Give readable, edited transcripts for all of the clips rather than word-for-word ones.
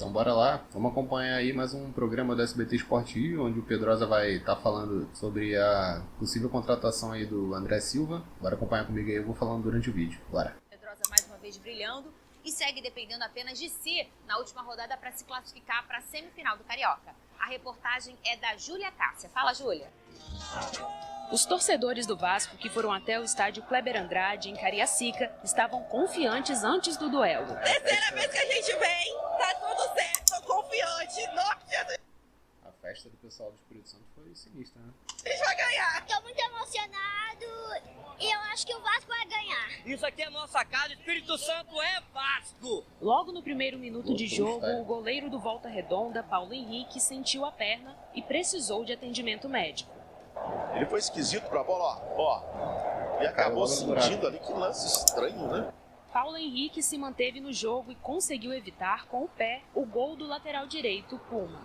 Então bora lá, vamos acompanhar aí mais um programa do SBT Esportivo, onde o Pedrosa vai estar falando sobre a possível contratação aí do André Silva. Bora acompanhar comigo aí, eu vou falando durante o vídeo. Bora. Pedrosa mais uma vez brilhando e segue dependendo apenas de si na última rodada para se classificar para a semifinal do Carioca. A reportagem é da Júlia Cássia. Fala, Júlia. Os torcedores do Vasco que foram até o estádio Kleber Andrade, em Cariacica, estavam confiantes antes do duelo. Terceira vez que a gente vem, tá tudo certo, tô confiante. Nossa, A festa do pessoal do Espírito Santo foi sinistra, né? a gente vai ganhar. Tô muito emocionado e eu acho que o Vasco vai ganhar. Isso aqui é nossa casa, Espírito Santo é Vasco! Logo no primeiro minuto de jogo, o goleiro do Volta Redonda, Paulo Henrique, sentiu a perna e precisou de atendimento médico. Ele foi esquisito pra bola, ó. E acabou sentindo ali, que lance estranho, né? Paulo Henrique se manteve no jogo e conseguiu evitar com o pé o gol do lateral direito, Puma.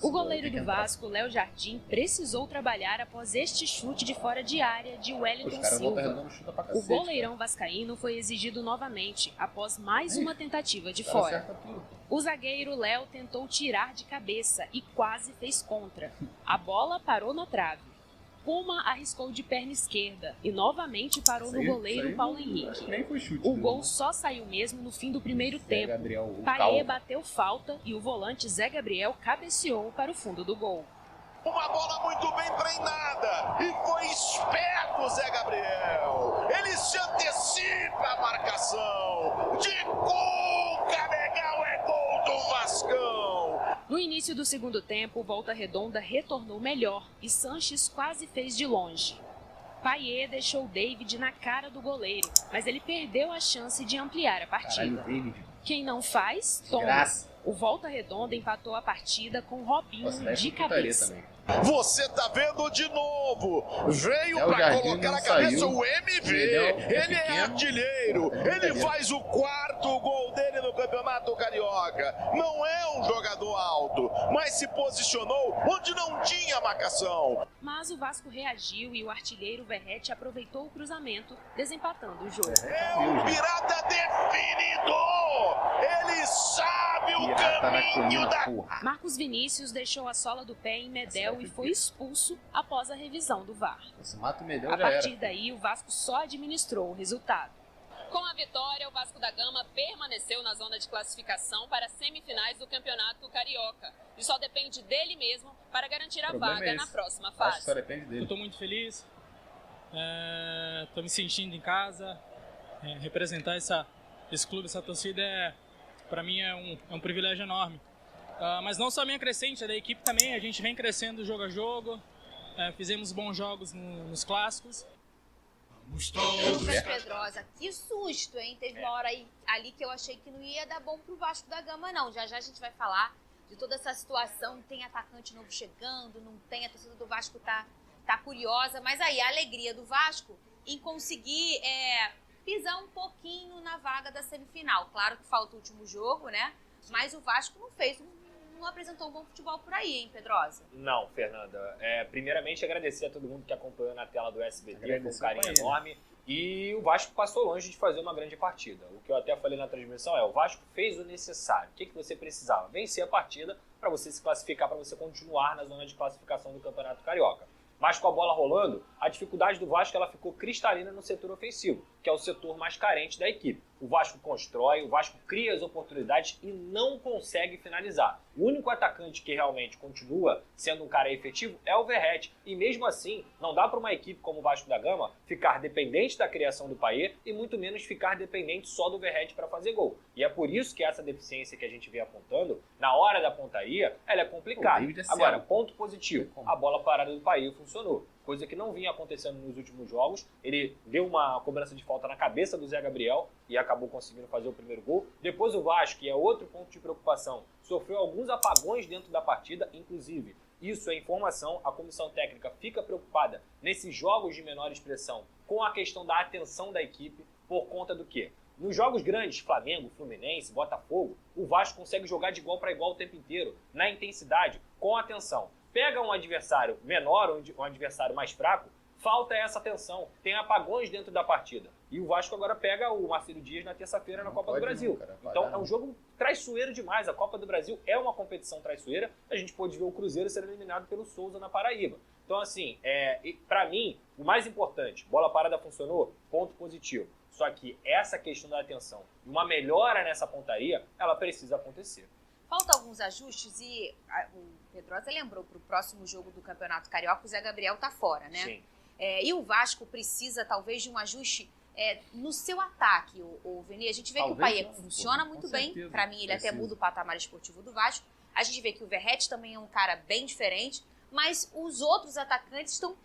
O goleiro do Vasco, Léo Jardim, precisou trabalhar após este chute de fora de área de Wellington Silva. O goleirão vascaíno foi exigido novamente após mais uma tentativa de fora. O zagueiro Léo tentou tirar de cabeça e quase fez contra. A bola parou na trave. Puma arriscou de perna esquerda e novamente parou no goleiro Paulo Henrique. O gol só saiu mesmo no fim do primeiro tempo. Paiê bateu falta e o volante Zé Gabriel cabeceou para o fundo do gol. Uma bola muito bem treinada e foi esperto o Zé Gabriel. Ele se antecipa a marcação. De cuca legal, é gol do Vascão. No início do segundo tempo, Volta Redonda retornou melhor e Sanches quase fez de longe. Paiê deixou David na cara do goleiro, mas ele perdeu a chance de ampliar a partida. Quem não faz, toma. O Volta Redonda empatou a partida com Robinho de cabeça. Você tá vendo de novo. Veio pra colocar na cabeça o MV. Ele é artilheiro. Ele faz o quarto gol dele no Campeonato Carioca. Não é um jogador alto, mas se posicionou onde não tinha marcação. Mas o Vasco reagiu e o artilheiro Verrete aproveitou o cruzamento, desempatando o jogo. É um pirata definidor. Ele sabe o caminho da... Marcos Vinícius deixou a sola do pé em Medel e foi expulso após a revisão do VAR. A partir daí, o Vasco só administrou o resultado. Com a vitória, o Vasco da Gama permaneceu na zona de classificação para as semifinais do Campeonato Carioca e só depende dele mesmo para garantir a vaga na próxima fase. Eu estou muito feliz, estou me sentindo em casa, representar esse clube, essa torcida, para mim é um privilégio enorme. Mas não só a minha crescente, a da equipe também, a gente vem crescendo jogo a jogo, fizemos bons jogos nos clássicos. Lucas Pedrosa, que susto, hein? Teve uma hora ali que eu achei que não ia dar bom pro Vasco da Gama, não. Já já a gente vai falar de toda essa situação, tem atacante novo chegando, não tem, a torcida do Vasco tá curiosa, mas aí a alegria do Vasco em conseguir pisar um pouquinho na vaga da semifinal. Claro que falta o último jogo, né? Mas o Vasco não apresentou um bom futebol por aí, hein, Pedrosa? Não, Fernanda. Primeiramente, agradecer a todo mundo que acompanhou na tela do SBT, com um carinho enorme. E o Vasco passou longe de fazer uma grande partida. O que eu até falei na transmissão o Vasco fez o necessário. O que você precisava? Vencer a partida para você se classificar, para você continuar na zona de classificação do Campeonato Carioca. Mas com a bola rolando, a dificuldade do Vasco ela ficou cristalina no setor ofensivo, que é o setor mais carente da equipe. O Vasco constrói, o Vasco cria as oportunidades e não consegue finalizar. O único atacante que realmente continua sendo um cara efetivo é o Verrete. E mesmo assim, não dá para uma equipe como o Vasco da Gama ficar dependente da criação do Paiê e muito menos ficar dependente só do Verrete para fazer gol. E é por isso que essa deficiência que a gente vem apontando, na hora da pontaria, ela é complicada. Agora, ponto positivo, a bola parada do Paiê funcionou. Coisa que não vinha acontecendo nos últimos jogos. Ele deu uma cobrança de falta na cabeça do Zé Gabriel e acabou conseguindo fazer o primeiro gol. Depois o Vasco, que é outro ponto de preocupação, sofreu alguns apagões dentro da partida, inclusive. Isso é informação, a comissão técnica fica preocupada nesses jogos de menor expressão com a questão da atenção da equipe, por conta do quê? Nos jogos grandes, Flamengo, Fluminense, Botafogo, o Vasco consegue jogar de igual para igual o tempo inteiro, na intensidade, com atenção. Pega um adversário menor, um adversário mais fraco, falta essa atenção, tem apagões dentro da partida. E o Vasco agora pega o Marcelo Dias na terça-feira na Copa do Brasil. Cara, então é um jogo traiçoeiro demais. A Copa do Brasil é uma competição traiçoeira. A gente pôde ver o Cruzeiro ser eliminado pelo Souza na Paraíba. Então, assim, para mim, o mais importante, bola parada funcionou, ponto positivo. Só que essa questão da atenção, uma melhora nessa pontaria, ela precisa acontecer. Faltam alguns ajustes e o Pedrosa lembrou para o próximo jogo do Campeonato Carioca, o Zé Gabriel tá fora, né? Sim. E o Vasco precisa, talvez, de um ajuste no seu ataque, o Vini. A gente vê que o Payet funciona muito bem. Para mim, ele até muda o patamar esportivo do Vasco. A gente vê que o Verratti também é um cara bem diferente, mas os outros atacantes estão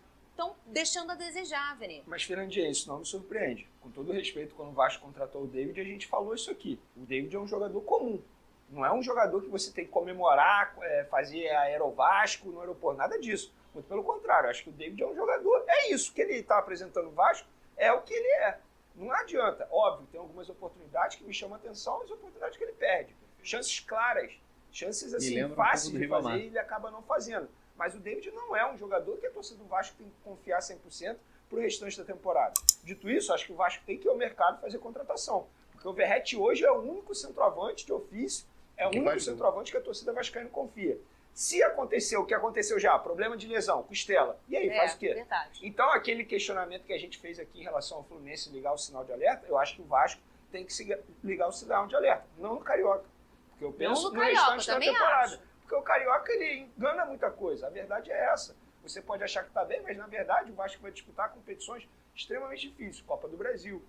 deixando a desejar, Vini. Mas, Fernandinha, isso não me surpreende. Com todo respeito, quando o Vasco contratou o David, a gente falou isso aqui. O David é um jogador comum. Não é um jogador que você tem que comemorar, fazer aerovasco no aeroporto, nada disso. Muito pelo contrário, acho que o David é um jogador, é isso que ele está apresentando o Vasco, é o que ele é. Não adianta. Óbvio, tem algumas oportunidades que me chamam a atenção, as oportunidades que ele perde. Chances claras, chances assim, fáceis de fazer e ele acaba não fazendo. Mas o David não é um jogador que a torcida do Vasco tem que confiar 100% para o restante da temporada. Dito isso, acho que o Vasco tem que ir ao mercado fazer contratação. Porque o Verratti hoje é o único centroavante de ofício, é o único centroavante que a torcida vascaína confia. Se acontecer o que aconteceu já, problema de lesão, costela, e aí, faz o quê? Verdade. Então, aquele questionamento que a gente fez aqui em relação ao Fluminense ligar o sinal de alerta, eu acho que o Vasco tem que ligar o sinal de alerta, não no Carioca. Porque eu penso no restante da temporada. Porque o Carioca, ele engana muita coisa. A verdade é essa. Você pode achar que está bem, mas na verdade o Vasco vai disputar competições extremamente difíceis. Copa do Brasil.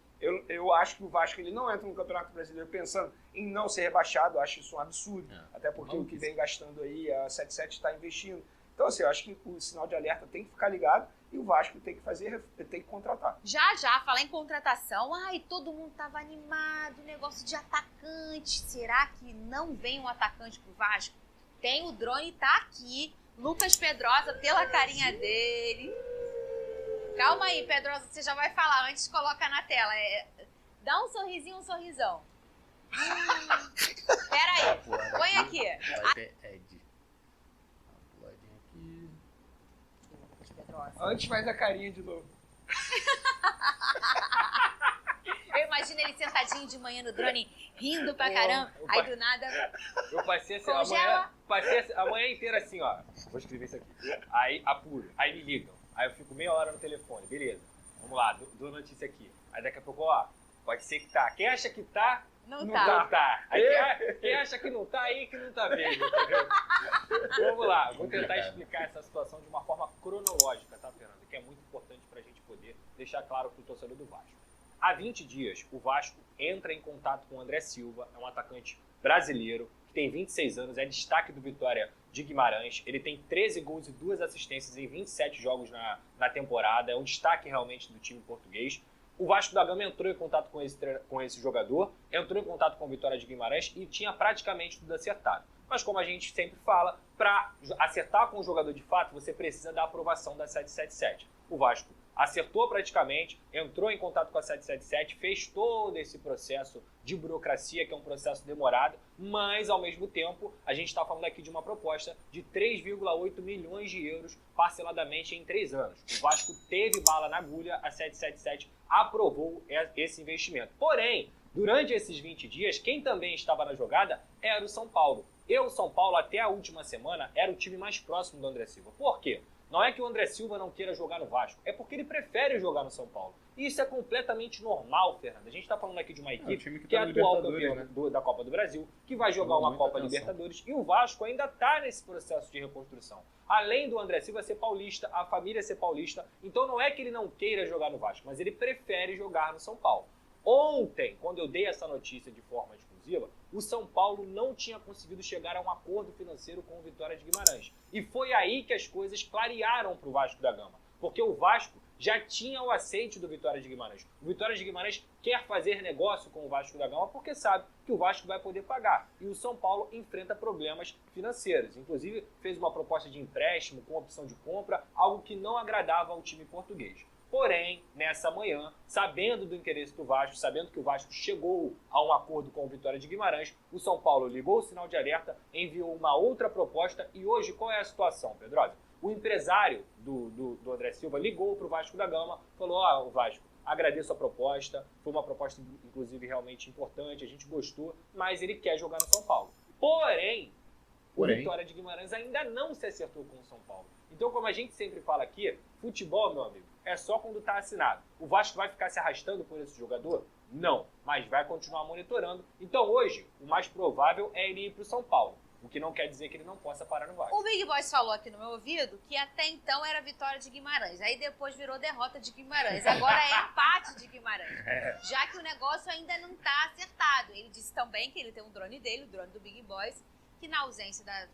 Eu acho que o Vasco ele não entra no Campeonato Brasileiro pensando em não ser rebaixado. Eu acho isso um absurdo. Até porque o que vem gastando aí, a 77 está investindo. Então, assim, eu acho que o sinal de alerta tem que ficar ligado e o Vasco tem que contratar. Já, falar em contratação, todo mundo tava animado, negócio de atacante. Será que não vem um atacante pro Vasco? Tem o drone, tá aqui. Lucas Pedrosa, pela carinha dele. Calma aí, Pedrosa, você já vai falar. Antes coloca na tela. Dá um sorrisinho, um sorrisão. Pera aí, põe aqui. Vai ter Ed. Uma puladinha aqui. Antes faz a carinha de novo. Eu imagino ele sentadinho de manhã no drone, rindo pra caramba. Aí do nada. Eu passei assim, congela. a manhã inteira assim, ó. Vou escrever isso aqui. Aí apuro, aí me ligam. Aí eu fico meia hora no telefone, beleza. Vamos lá, dou notícia aqui. Aí daqui a pouco, pode ser que tá. Quem acha que tá, não tá. Aí quem acha que não tá, aí que não tá vendo, entendeu? Vamos lá, vou tentar explicar essa situação de uma forma cronológica, tá, Fernando? Que é muito importante pra gente poder deixar claro pro torcedor do Vasco. Há 20 dias, o Vasco entra em contato com o André Silva, é um atacante brasileiro, que tem 26 anos, é destaque do Vitória de Guimarães. Ele tem 13 gols e 2 assistências em 27 jogos na temporada, é um destaque realmente do time português. O Vasco da Gama entrou em contato com esse jogador, entrou em contato com o Vitória de Guimarães e tinha praticamente tudo acertado. Mas como a gente sempre fala, para acertar com o jogador de fato, você precisa da aprovação da 777. O Vasco acertou praticamente, entrou em contato com a 777, fez todo esse processo de burocracia, que é um processo demorado, mas, ao mesmo tempo, a gente está falando aqui de uma proposta de 3,8 milhões de euros parceladamente em 3 anos. O Vasco teve bala na agulha, a 777 aprovou esse investimento. Porém, durante esses 20 dias, quem também estava na jogada era o São Paulo. O São Paulo, até a última semana, era o time mais próximo do André Silva. Por quê? Não é que o André Silva não queira jogar no Vasco, é porque ele prefere jogar no São Paulo. E isso é completamente normal, Fernando. A gente está falando aqui de uma equipe que é atual campeão da Copa do Brasil, que vai jogar uma Copa Libertadores, e o Vasco ainda está nesse processo de reconstrução. Além do André Silva ser paulista, a família ser paulista, então não é que ele não queira jogar no Vasco, mas ele prefere jogar no São Paulo. Ontem, quando eu dei essa notícia de forma exclusiva, o São Paulo não tinha conseguido chegar a um acordo financeiro com o Vitória de Guimarães. E foi aí que as coisas clarearam para o Vasco da Gama. Porque o Vasco já tinha o aceite do Vitória de Guimarães. O Vitória de Guimarães quer fazer negócio com o Vasco da Gama porque sabe que o Vasco vai poder pagar. E o São Paulo enfrenta problemas financeiros. Inclusive, fez uma proposta de empréstimo com opção de compra, algo que não agradava ao time português. Porém, nessa manhã, sabendo do interesse do Vasco, sabendo que o Vasco chegou a um acordo com o Vitória de Guimarães, o São Paulo ligou o sinal de alerta, enviou uma outra proposta e hoje qual é a situação, Pedrosa? O empresário do André Silva ligou para o Vasco da Gama, falou, o Vasco, agradeço a proposta, foi uma proposta, inclusive, realmente importante, a gente gostou, mas ele quer jogar no São Paulo. Porém, o Vitória de Guimarães ainda não se acertou com o São Paulo. Então, como a gente sempre fala aqui, futebol, meu amigo, é só quando está assinado. O Vasco vai ficar se arrastando por esse jogador? Não, mas vai continuar monitorando. Então, hoje, o mais provável é ele ir para o São Paulo. O que não quer dizer que ele não possa parar no Vasco. O Big Boys falou aqui no meu ouvido que até então era vitória de Guimarães. Aí depois virou derrota de Guimarães. Agora é empate de Guimarães. Já que o negócio ainda não está acertado. Ele disse também que ele tem um drone dele, o drone do Big Boys, que na ausência da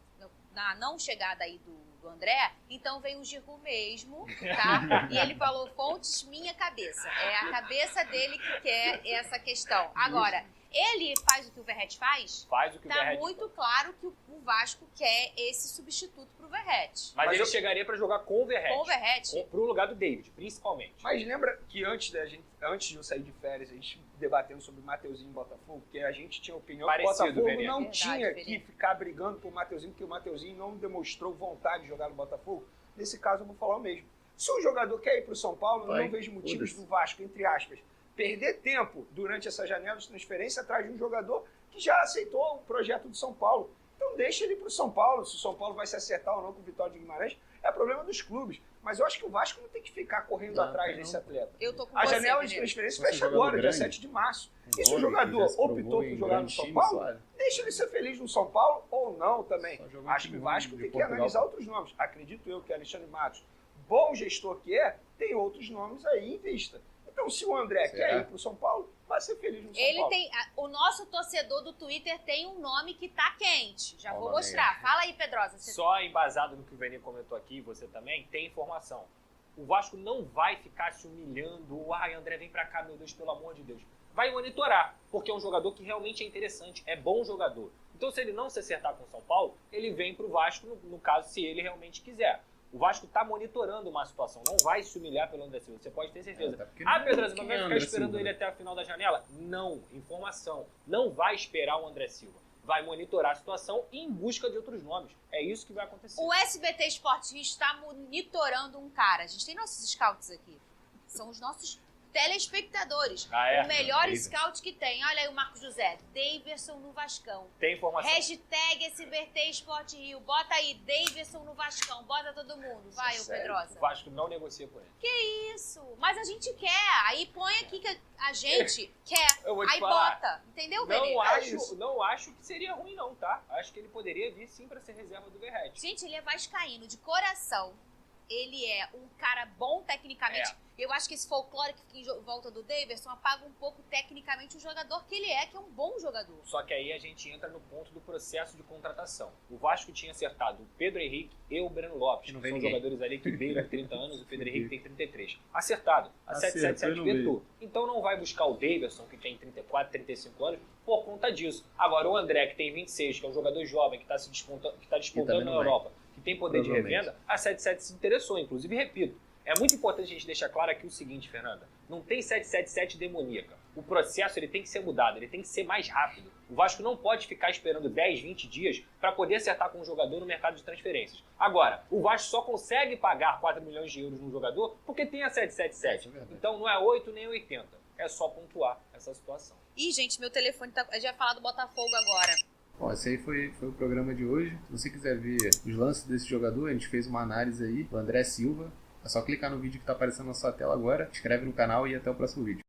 não chegada aí do André, então vem o Giroud mesmo, tá? E ele falou, fontes, minha cabeça. É a cabeça dele que quer essa questão. Agora, ele faz o que o Verratti faz? Faz o que o Verratti faz. Tá muito claro que o Vasco quer esse substituto pro Verratti. Mas ele chegaria para jogar com o Verratti. Com o Verratti? Pro lugar do David, principalmente. Mas lembra que antes de eu sair de férias, a gente debatendo sobre o Mateuzinho e Botafogo, que a gente tinha opinião que o Botafogo não tinha que ficar brigando por Mateuzinho, porque o Mateuzinho não demonstrou vontade de jogar no Botafogo. Nesse caso, eu vou falar o mesmo. Se o jogador quer ir pro São Paulo, eu não vejo motivos do Vasco, entre aspas, perder tempo durante essa janela de transferência atrás de um jogador que já aceitou o projeto do São Paulo. Então deixa ele para o São Paulo. Se o São Paulo vai se acertar ou não com o Vitória de Guimarães, é problema dos clubes. Mas eu acho que o Vasco não tem que ficar correndo atrás desse atleta. Eu tô com a janela de transferência fecha agora, dia 7 de março. E se o jogador optou por jogar no São Paulo, deixa ele ser feliz no São Paulo ou não também. Acho que o Vasco tem que analisar outros nomes. Acredito eu que Alexandre Matos, bom gestor que é, tem outros nomes aí em vista. Então, se o André quer ir pro São Paulo, vai ser feliz no São Paulo. O nosso torcedor do Twitter tem um nome que tá quente. Já vou mostrar. Fala aí, Pedrosa. Só embasado no que o Veni comentou aqui, você também, tem informação. O Vasco não vai ficar se humilhando. Ai, André, vem pra cá, meu Deus, pelo amor de Deus. Vai monitorar, porque é um jogador que realmente é interessante, é bom jogador. Então, se ele não se acertar com o São Paulo, ele vem pro Vasco, no caso, se ele realmente quiser. O Vasco está monitorando uma situação, não vai se humilhar pelo André Silva, você pode ter certeza. Pedrosa, mas vai ficar esperando ele até a final da janela? Não, informação, não vai esperar o André Silva. Vai monitorar a situação em busca de outros nomes. É isso que vai acontecer. O SBT Sport está monitorando um cara. A gente tem nossos scouts aqui. São os nossos telespectadores. O melhor scout que tem. Olha aí o Marcos José. Daverson no Vascão. Tem informação. Hashtag SBT Sport Rio. Bota aí, Daverson no Vascão. Bota todo mundo. Vai, ô Pedrosa. O Vasco não negocia por ele. Que isso? Mas a gente quer. Aí põe aqui que a gente quer. Aí falar, bota. Entendeu, não acho que seria ruim não, tá? Acho que ele poderia vir sim pra ser reserva do Verratti. Gente, ele é vascaíno de coração. Ele é um cara bom tecnicamente. Eu acho que esse folclore que fica em volta do Daverson apaga um pouco tecnicamente o jogador que ele é, que é um bom jogador. Só que aí a gente entra no ponto do processo de contratação. O Vasco tinha acertado o Pedro Henrique e o Breno Lopes, que são jogadores ali que veio há 30 anos, o Pedro Henrique tem 33. Acertado. A 777 vetou. Então não vai buscar o Daverson, que tem 34, 35 anos, por conta disso. Agora o André, que tem 26, que é um jogador jovem, que está despontando na Europa, que tem poder de revenda, a 77 se interessou. Inclusive, repito, é muito importante a gente deixar claro aqui o seguinte, Fernanda. Não tem 777 demoníaca. O processo ele tem que ser mudado, ele tem que ser mais rápido. O Vasco não pode ficar esperando 10, 20 dias para poder acertar com um jogador no mercado de transferências. Agora, o Vasco só consegue pagar 4 milhões de euros num jogador porque tem a 777. Então não é 8 nem 80. É só pontuar essa situação. Ih, gente, meu telefone tá... A gente vai falar do Botafogo agora. Bom, esse aí foi o programa de hoje. Se você quiser ver os lances desse jogador, a gente fez uma análise aí do André Silva. É só clicar no vídeo que está aparecendo na sua tela agora, inscreve no canal e até o próximo vídeo.